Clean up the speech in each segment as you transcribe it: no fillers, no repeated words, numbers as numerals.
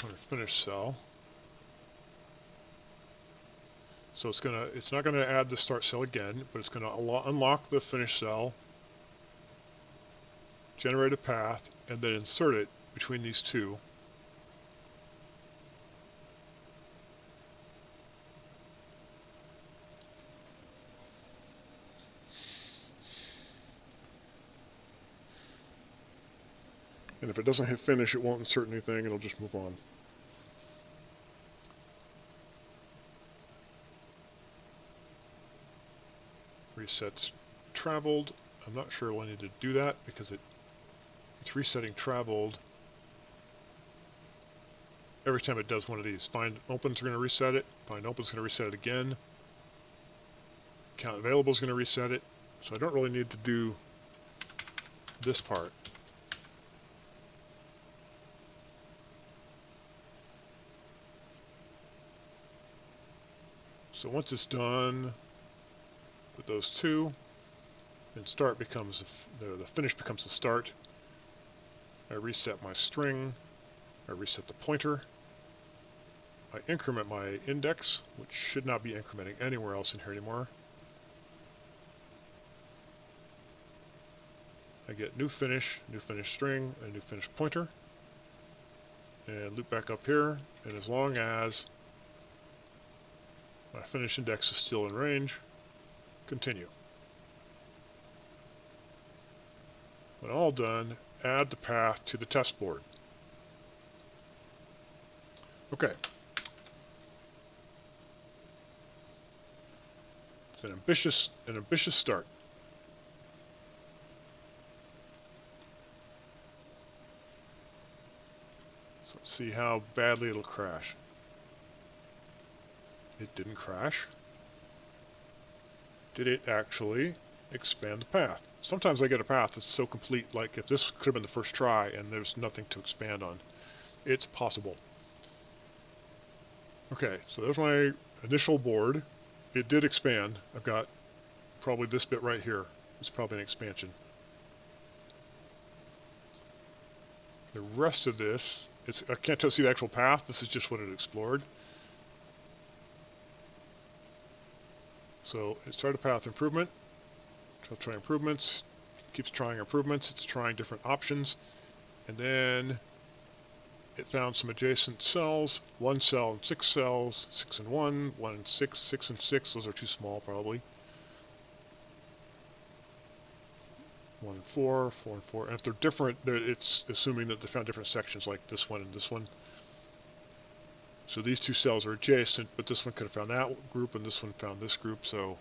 under finish cell. So it's not gonna add the start cell again, but it's gonna unlock the finish cell, generate a path, and then insert it between these two. And if it doesn't hit finish, it won't insert anything, it'll just move on. Resets traveled. I'm not sure when I need to do that because it's resetting traveled every time it does one of these. Find open's going to reset it. Find open's going to reset it again. Count available is going to reset it. So I don't really need to do this part. So once it's done with those two, then start becomes the finish becomes the start. I reset my string. I reset the pointer. I increment my index, which should not be incrementing anywhere else in here anymore. I get new finish string, and new finish pointer. And loop back up here, and as long as my finish index is still in range, continue. When all done, add the path to the test board. Okay. It's an ambitious start. So let's see how badly it'll crash. It didn't crash. Did it actually expand the path? Sometimes I get a path that's so complete, like if this could have been the first try and there's nothing to expand on. It's possible. Okay, so there's my initial board. It did expand. I've got probably this bit right here. It's probably an expansion. The rest of this, I can't see the actual path. This is just what it explored. So it started path improvement. So try improvements. Keeps trying improvements. It's trying different options. And then it found some adjacent cells. 1 cell and 6 cells. 6 and 1. 1 and 6. 6 and 6. Those are too small probably. 1 and 4. 4 and 4. And if they're different, it's assuming that they found different sections like this one and this one. So these two cells are adjacent, but this one could have found that group and this one found this group, so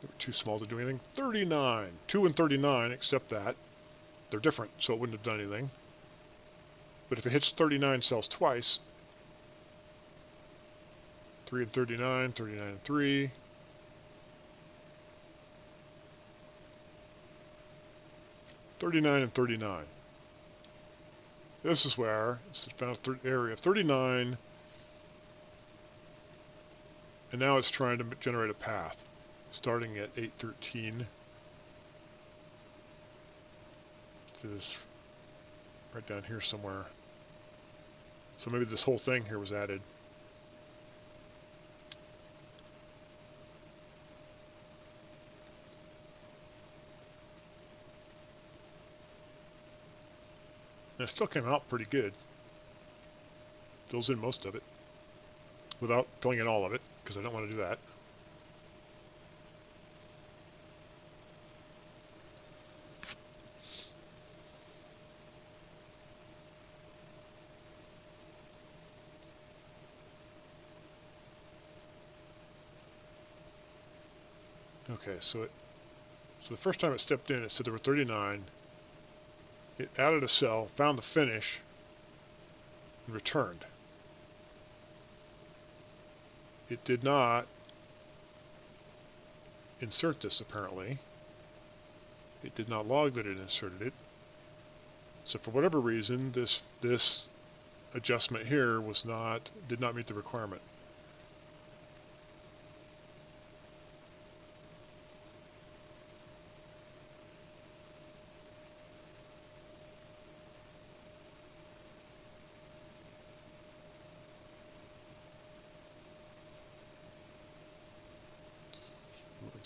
they were too small to do anything. 39. 2 and 39, except that they're different, so it wouldn't have done anything. But if it hits 39 cells twice, 3 and 39, 39 and 3, 39 and 39. This is where it's found a area of 39, and now it's trying to generate a path, starting at 813. To this right down here somewhere. So maybe this whole thing here was added. And it still came out pretty good. Fills in most of it. Without filling in all of it, because I don't want to do that. Okay, so the first time it stepped in, it said there were 39. It added a cell, found the finish, and returned. It did not insert this, apparently. It did not log that it inserted it. So for whatever reason, this adjustment here did not meet the requirement.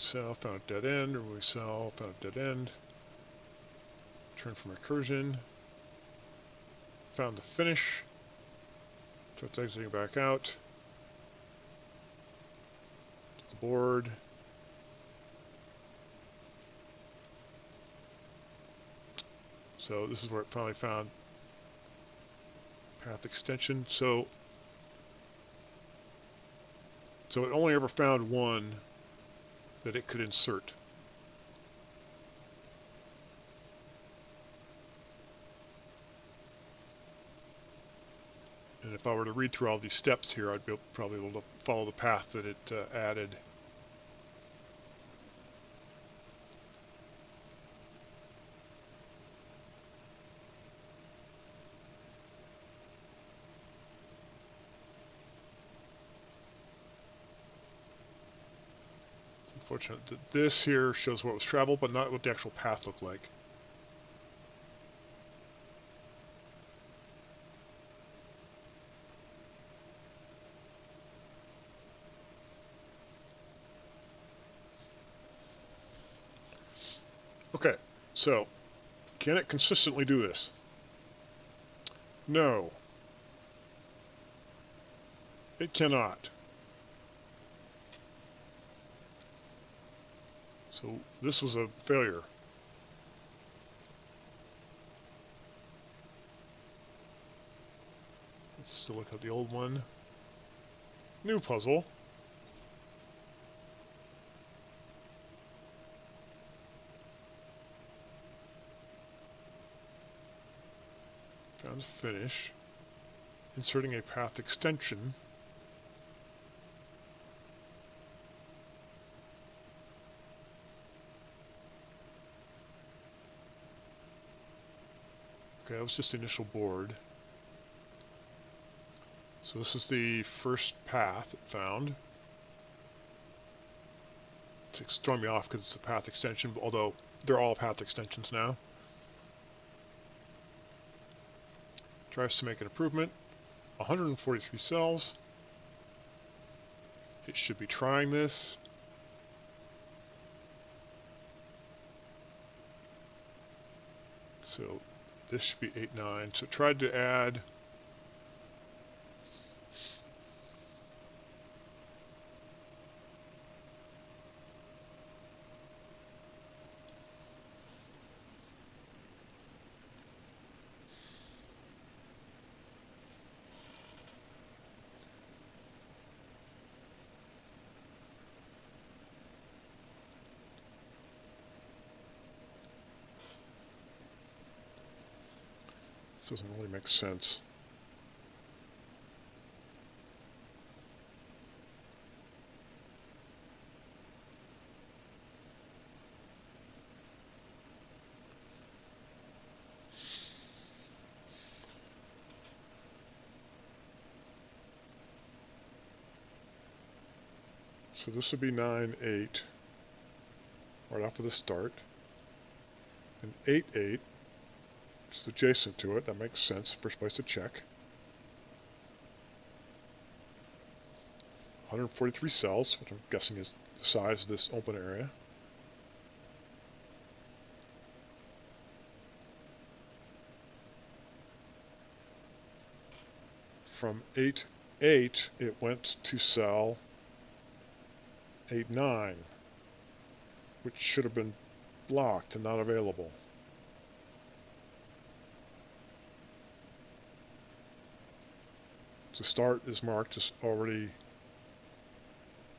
Cell, found a dead end. Remove cell, found a dead end. Turn from recursion. Found the finish. So it's exiting back out. The board. So this is where it finally found path extension. So it only ever found one that it could insert. And if I were to read through all these steps here, I'd be probably able to follow the path that it added. Unfortunate that this here shows what was traveled, but not what the actual path looked like. Okay, so can it consistently do this? No. It cannot. So this was a failure. Let's still look at the old one. New puzzle. Found finish. Inserting a path extension. Okay, that was just the initial board. So this is the first path it found. It's throwing me off because it's a path extension, although they're all path extensions now. Tries to make an improvement. 143 cells. It should be trying this. So this should be 8, 9. So it tried to add doesn't really make sense. So this would be 9, 8, right after the start, and 8, 8. It's adjacent to it. That makes sense. First place to check. 143 cells, which I'm guessing is the size of this open area. From 8, 8, it went to cell 8, 9, which should have been blocked and not available. The start is marked as already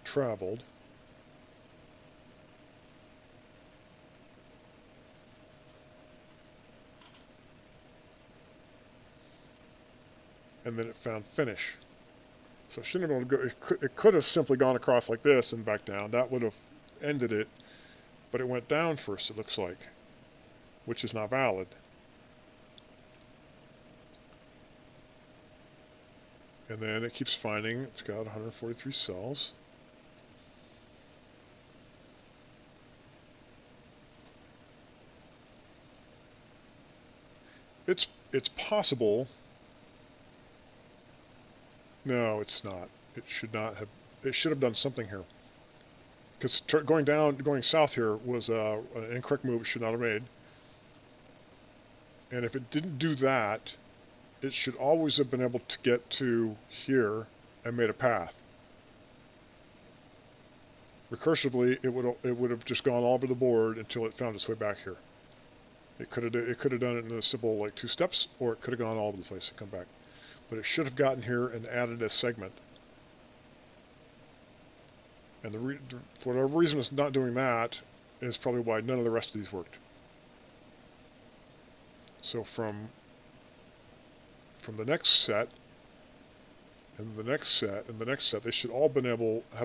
traveled. And then it found finish. So it shouldn't have been able to go, it could have simply gone across like this and back down. That would have ended it, but it went down first, it looks like, which is not valid. And then it keeps finding, it's got 143 cells. It's possible. No, it's not. It should not have, it should have done something here. because going south here was an incorrect move it should not have made. And if it didn't do that, it should always have been able to get to here and made a path. Recursively, it would have just gone all over the board until it found its way back here. It could have done it in a simple like 2 steps, or it could have gone all over the place and come back. But it should have gotten here and added a segment. And for whatever reason it's not doing that is probably why none of the rest of these worked. So from the next set, and the next set, and the next set, they should all have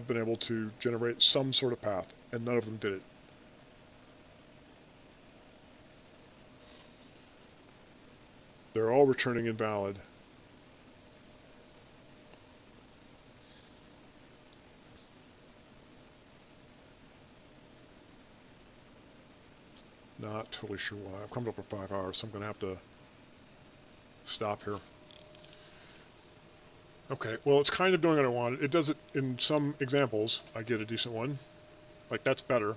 been able to generate some sort of path, and none of them did it. They're all returning invalid. Not totally sure why. I've come up with 5 hours, so I'm going to have to stop here. Okay, well, it's kind of doing what I wanted. It does it in some examples. I get a decent one. Like, that's better.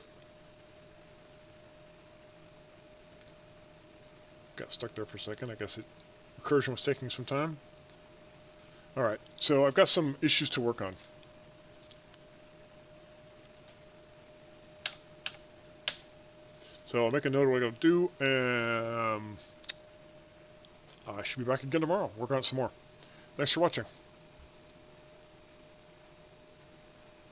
Got stuck there for a second. I guess recursion was taking some time. Alright, so I've got some issues to work on. So I'll make a note of what I gotta do, and I should be back again tomorrow, working on it some more. Thanks for watching.